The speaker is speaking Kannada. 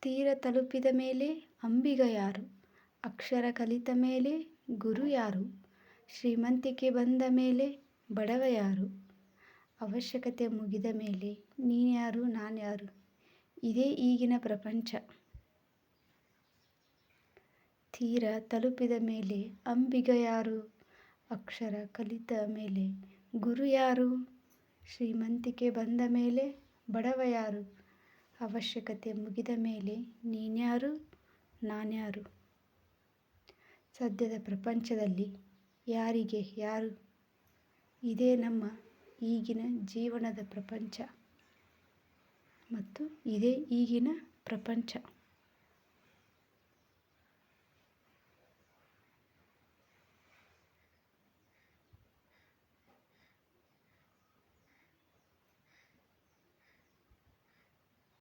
ತೀರ ತಲುಪಿದ ಮೇಲೆ ಅಂಬಿಗ ಯಾರು? ಅಕ್ಷರ ಕಲಿತ ಮೇಲೆ ಗುರು ಯಾರು? ಶ್ರೀಮಂತಿಕೆ ಬಂದ ಮೇಲೆ ಬಡವ ಯಾರು? ಅವಶ್ಯಕತೆ ಮುಗಿದ ಮೇಲೆ ನೀನ್ಯಾರು ನಾನ್ಯಾರು? ಇದೇ ಈಗಿನ ಪ್ರಪಂಚ. ತೀರ ತಲುಪಿದ ಮೇಲೆ ಅಂಬಿಗ ಯಾರು? ಅಕ್ಷರ ಕಲಿತ ಮೇಲೆ ಗುರು ಯಾರು? ಶ್ರೀಮಂತಿಕೆ ಬಂದ ಮೇಲೆ ಬಡವ ಯಾರು? ಅವಶ್ಯಕತೆ ಮುಗಿದ ಮೇಲೆ ನೀನ್ಯಾರು ನಾನ್ಯಾರು? ಸದ್ಯದ ಪ್ರಪಂಚದಲ್ಲಿ ಯಾರಿಗೆ ಯಾರು? ಇದೇ ನಮ್ಮ ಈಗಿನ ಜೀವನದ ಪ್ರಪಂಚ ಮತ್ತು ಇದೇ ಈಗಿನ ಪ್ರಪಂಚ.